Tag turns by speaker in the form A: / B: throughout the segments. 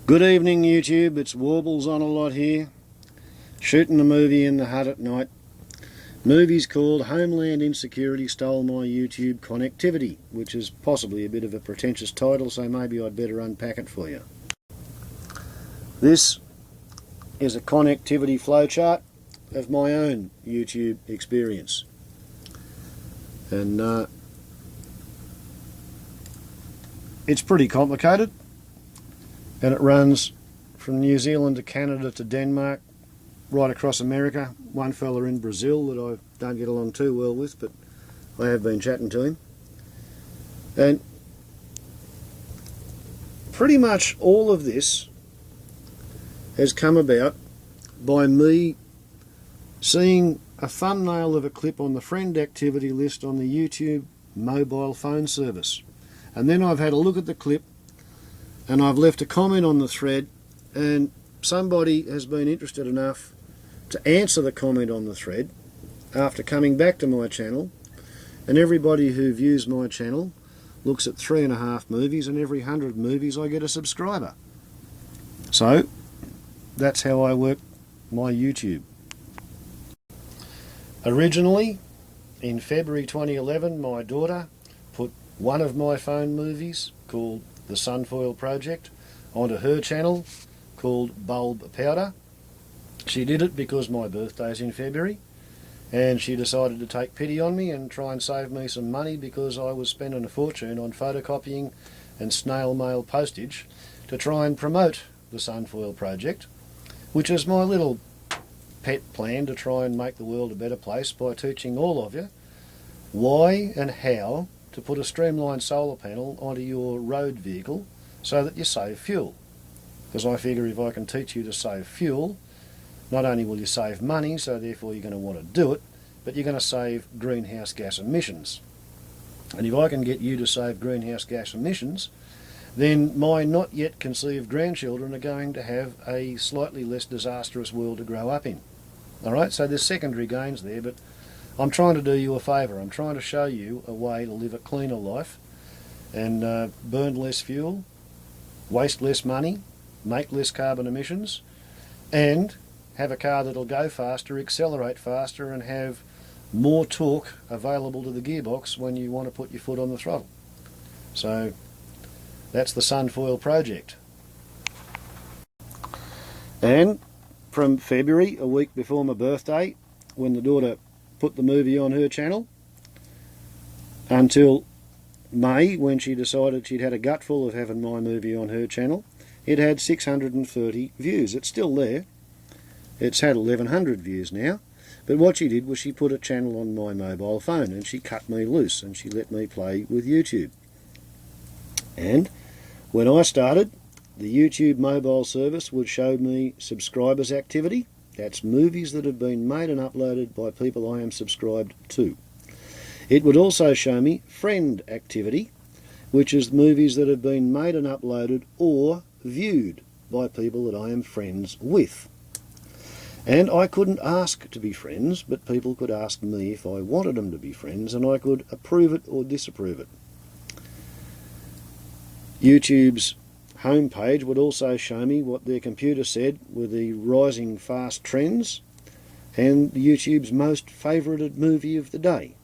A: Good evening YouTube, it's Warbles on a lot here, shooting a movie in the hut at night. Movie's called Homeland Insecurity Stole My YouTube Connectivity, which is possibly a bit of a pretentious title, so maybe I'd better unpack it for you. This is a connectivity flowchart of my own YouTube experience. And it's pretty complicated. And it runs from New Zealand to Canada to Denmark, right across America. One fella in Brazil that I don't get along too well with, but I have been chatting to him. And pretty much all of this has come about by me seeing a thumbnail of a clip on the friend activity list on the YouTube mobile phone service. And then I've had a look at the clip, and I've left a comment on the thread, and somebody has been interested enough to answer the comment on the thread after coming back to my channel. And everybody who views my channel looks at 3.5 movies, and every 100 movies I get a subscriber. So that's how I work my YouTube. Originally, in February 2011, my daughter put one of my phone movies, called the Sunfoil project, onto her channel called Bulb Powder. She did it because my birthday's in February, and she decided to take pity on me and try and save me some money because I was spending a fortune on photocopying and snail mail postage to try and promote the Sunfoil project, which is my little pet plan to try and make the world a better place by teaching all of you why and how to put a streamlined solar panel onto your road vehicle so that you save fuel. Because I figure if I can teach you to save fuel, not only will you save money, so therefore you're going to want to do it, but you're going to save greenhouse gas emissions. And if I can get you to save greenhouse gas emissions, then my not yet conceived grandchildren are going to have a slightly less disastrous world to grow up in. Alright, so there's secondary gains there, but I'm trying to do you a favour. I'm trying to show you a way to live a cleaner life and burn less fuel, waste less money, make less carbon emissions, and have a car that'll go faster, accelerate faster, and have more torque available to the gearbox when you want to put your foot on the throttle. So that's the Sunfoil project. And from February, a week before my birthday, when the daughter put the movie on her channel, until May, when she decided she'd had a gutful of having my movie on her channel, it had 630 views. It's still there. It's had 1100 views now. But what she did was she put a channel on my mobile phone, and she cut me loose, and she let me play with YouTube. And when I started, the YouTube mobile service would show me subscribers activity. That's movies that have been made and uploaded by people I am subscribed to. It would also show me friend activity, which is movies that have been made and uploaded or viewed by people that I am friends with. And I couldn't ask to be friends, but people could ask me if I wanted them to be friends, and I could approve it or disapprove it. YouTube's homepage would also show me what their computer said were the rising fast trends and YouTube's most favouted movie of the day.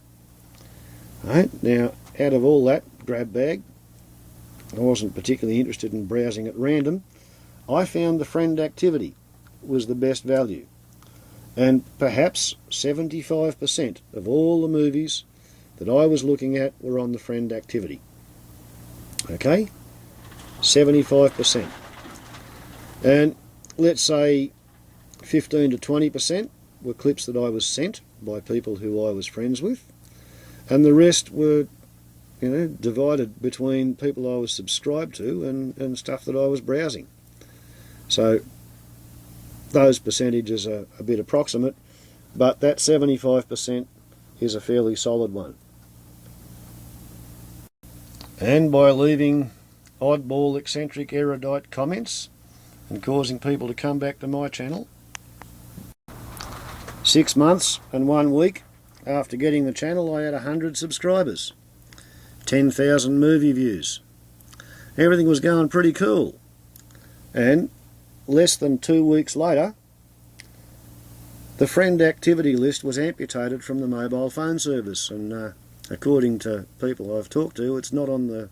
A: Right, now, out of all that grab bag, I wasn't particularly interested in browsing at random. I found the friend activity was the best value, and perhaps 75% of all the movies that I was looking at were on the friend activity. Okay? 75%. And let's say 15 to 20% were clips that I was sent by people who I was friends with, and the rest were, divided between people I was subscribed to and stuff that I was browsing. So those percentages are a bit approximate, but that 75% is a fairly solid one. And by leaving oddball, eccentric, erudite comments and causing people to come back to my channel, 6 months and 1 week after getting the channel, I had 100 subscribers, 10,000 movie views. Everything was going pretty cool. And less than 2 weeks later, the friend activity list was amputated from the mobile phone service, and according to people I've talked to, it's not on the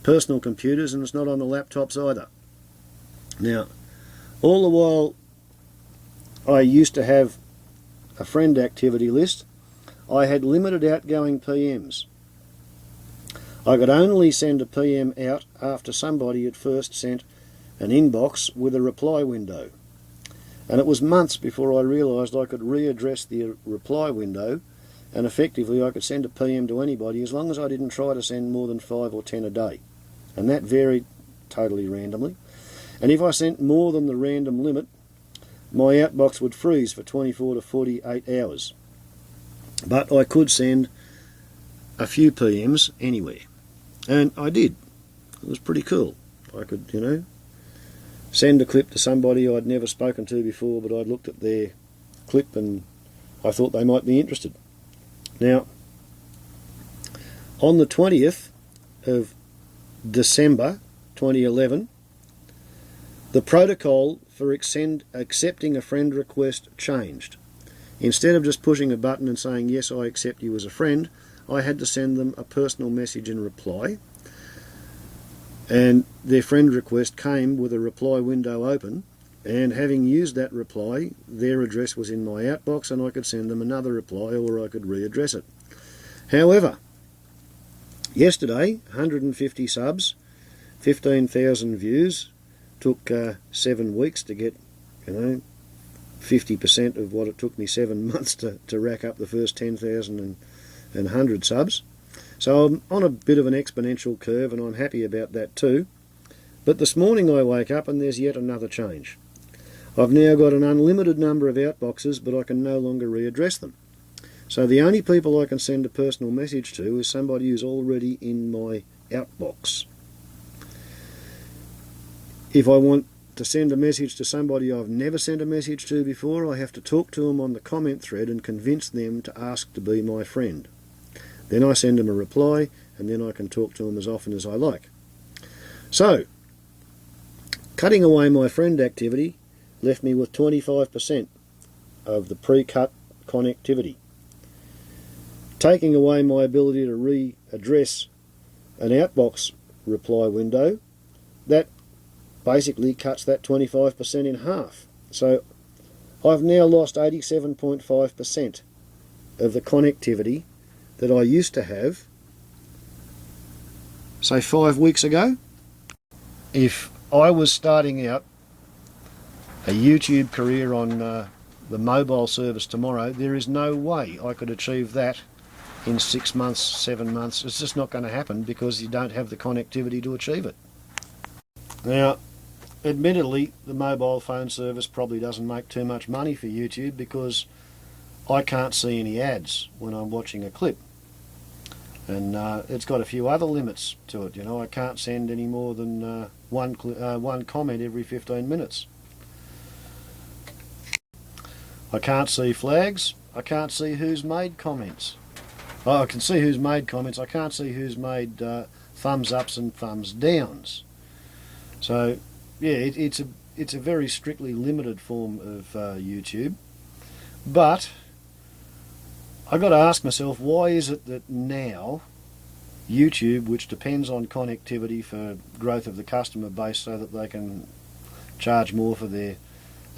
A: personal computers and it's not on the laptops either. Now, all the while I used to have a friend activity list, I had limited outgoing PMs. I could only send a PM out after somebody had first sent an inbox with a reply window. And it was months before I realised I could readdress the reply window, and effectively I could send a PM to anybody as long as I didn't try to send more than 5 or 10 a day. And that varied totally randomly. And if I sent more than the random limit, my outbox would freeze for 24 to 48 hours. But I could send a few PMs anywhere. And I did. It was pretty cool. I could, send a clip to somebody I'd never spoken to before, but I'd looked at their clip and I thought they might be interested. Now, on the 20th of December 2011, the protocol for accepting a friend request changed. Instead of just pushing a button and saying, yes, I accept you as a friend, I had to send them a personal message in reply. And their friend request came with a reply window open, and having used that reply, their address was in my outbox and I could send them another reply or I could readdress it. However, yesterday, 150 subs, 15,000 views, took 7 weeks to get, 50% of what it took me 7 months to rack up the first 10,000 and 100 subs. So I'm on a bit of an exponential curve, and I'm happy about that too. But this morning I wake up and there's yet another change. I've now got an unlimited number of outboxes, but I can no longer readdress them. So the only people I can send a personal message to is somebody who's already in my outbox. If I want to send a message to somebody I've never sent a message to before, I have to talk to them on the comment thread and convince them to ask to be my friend. Then I send them a reply, and then I can talk to them as often as I like. So, cutting away my friend activity left me with 25% of the pre-cut connectivity. Taking away my ability to readdress an outbox reply window, that basically cuts that 25% in half. So I've now lost 87.5% of the connectivity that I used to have, say 5 weeks ago. If I was starting out a YouTube career on the mobile service tomorrow, there is no way I could achieve that in 6 months, 7 months. It's just not going to happen because you don't have the connectivity to achieve it. Now, admittedly, the mobile phone service probably doesn't make too much money for YouTube because I can't see any ads when I'm watching a clip. And it's got a few other limits to it. I can't send any more than one comment every 15 minutes. I can't see flags. I can't see who's made comments. Oh, I can see who's made comments. I can't see who's made thumbs ups and thumbs downs. So, yeah, it's a very strictly limited form of YouTube. But I've got to ask myself, why is it that now YouTube, which depends on connectivity for growth of the customer base so that they can charge more for their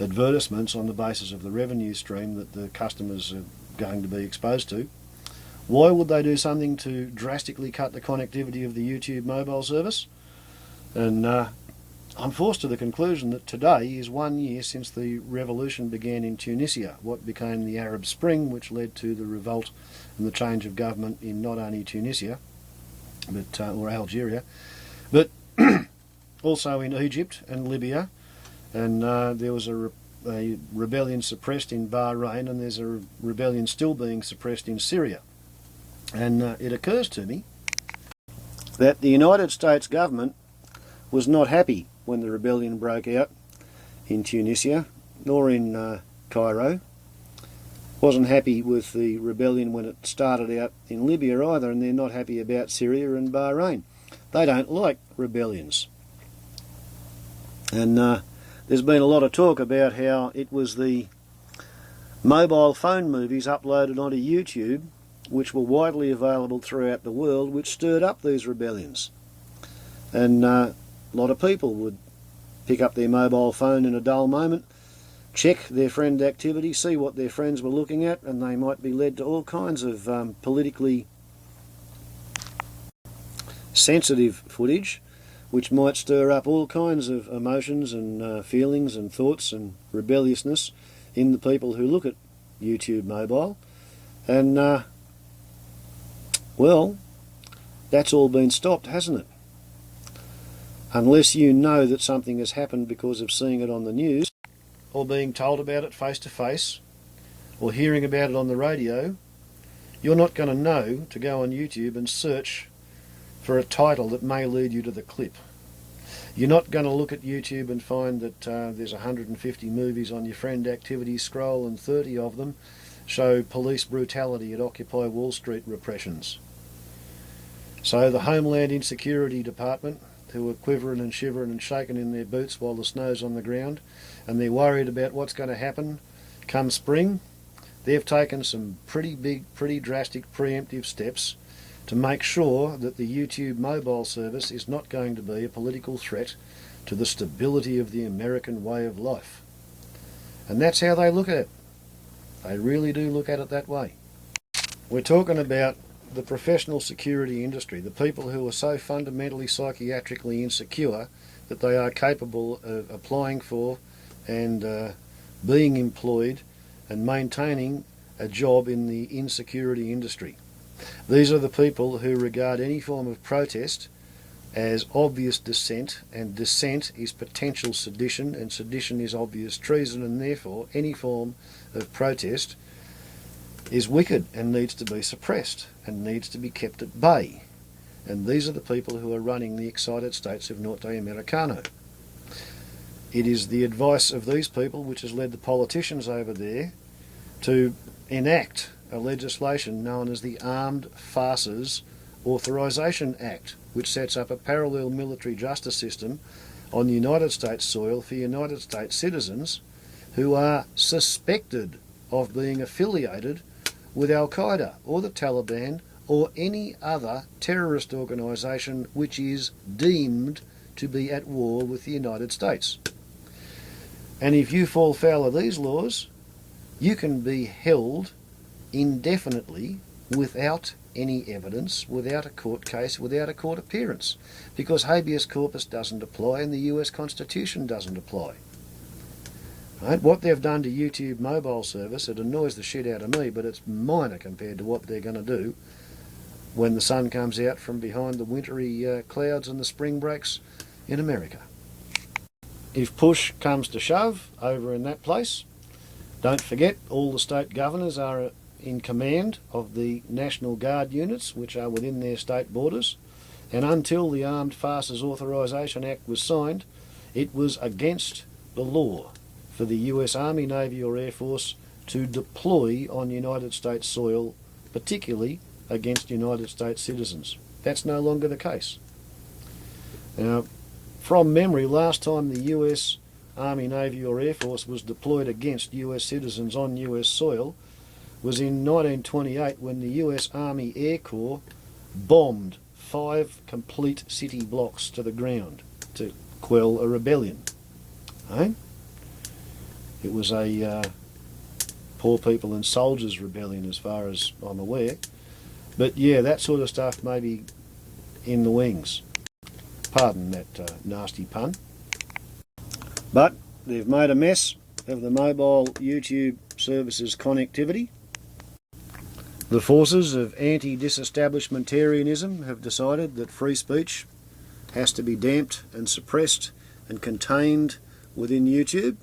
A: advertisements on the basis of the revenue stream that the customers are going to be exposed to, why would they do something to drastically cut the connectivity of the YouTube mobile service? And I'm forced to the conclusion that today is 1 year since the revolution began in Tunisia, what became the Arab Spring, which led to the revolt and the change of government in not only Tunisia, but or Algeria, but also in Egypt and Libya, and there was a rebellion suppressed in Bahrain, and there's a rebellion still being suppressed in Syria. And it occurs to me that the United States government was not happy when the rebellion broke out in Tunisia, nor in Cairo. Wasn't happy with the rebellion when it started out in Libya either, and they're not happy about Syria and Bahrain. They don't like rebellions. And there's been a lot of talk about how it was the mobile phone movies uploaded onto YouTube, which were widely available throughout the world, which stirred up these rebellions. And a lot of people would pick up their mobile phone in a dull moment, check their friend activity, see what their friends were looking at, and they might be led to all kinds of politically sensitive footage, which might stir up all kinds of emotions and feelings and thoughts and rebelliousness in the people who look at YouTube mobile. And well, that's all been stopped, hasn't it? Unless you know that something has happened because of seeing it on the news, or being told about it face to face, or hearing about it on the radio, you're not going to know to go on YouTube and search for a title that may lead you to the clip. You're not going to look at YouTube and find that there's 150 movies on your friend activity scroll and 30 of them show police brutality at Occupy Wall Street repressions. So the Homeland Insecurity Department, who are quivering and shivering and shaking in their boots while the snow's on the ground, and they're worried about what's going to happen come spring, they've taken some pretty big, pretty drastic preemptive steps to make sure that the YouTube mobile service is not going to be a political threat to the stability of the American way of life. And that's how they look at it. They really do look at it that way. We're talking about the professional security industry, the people who are so fundamentally psychiatrically insecure that they are capable of applying for and being employed and maintaining a job in the insecurity industry. These are the people who regard any form of protest as obvious dissent, and dissent is potential sedition, and sedition is obvious treason, and therefore any form of protest is wicked and needs to be suppressed and needs to be kept at bay. And these are the people who are running the excited states of Neo-Imperial. It is the advice of these people which has led the politicians over there to enact a legislation known as the Armed Farces Authorisation Act, which sets up a parallel military justice system on United States soil for United States citizens who are suspected of being affiliated with Al-Qaeda or the Taliban or any other terrorist organisation which is deemed to be at war with the United States. And if you fall foul of these laws, you can be held indefinitely without any evidence, without a court case, without a court appearance, because habeas corpus doesn't apply and the US Constitution doesn't apply. Right? What they've done to YouTube mobile service, it annoys the shit out of me, but it's minor compared to what they're going to do when the sun comes out from behind the wintry clouds and the spring breaks in America. If push comes to shove over in that place, don't forget all the state governors are in command of the National Guard units which are within their state borders, and until the Armed Farces Authorisation Act was signed, it was against the law for the US Army, Navy or Air Force to deploy on United States soil, particularly against United States citizens. That's no longer the case. Now, from memory, last time the US Army, Navy or Air Force was deployed against US citizens on US soil was in 1928 when the US Army Air Corps bombed 5 complete city blocks to the ground to quell a rebellion. Right? It was a poor people and soldiers rebellion as far as I'm aware. But yeah, that sort of stuff may be in the wings. Pardon that nasty pun. But they've made a mess of the mobile YouTube services connectivity. The forces of anti-disestablishmentarianism have decided that free speech has to be damped and suppressed and contained within YouTube.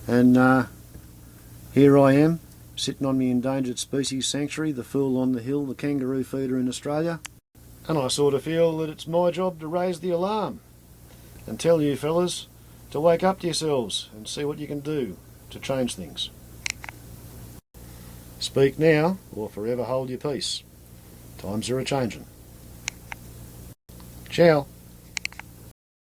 A: And here I am, sitting on my endangered species sanctuary, the fool on the hill, the kangaroo feeder in Australia. And I sort of feel that it's my job to raise the alarm and tell you fellas to wake up to yourselves and see what you can do to change things. Speak now or forever hold your peace. Times are a-changin'. Ciao.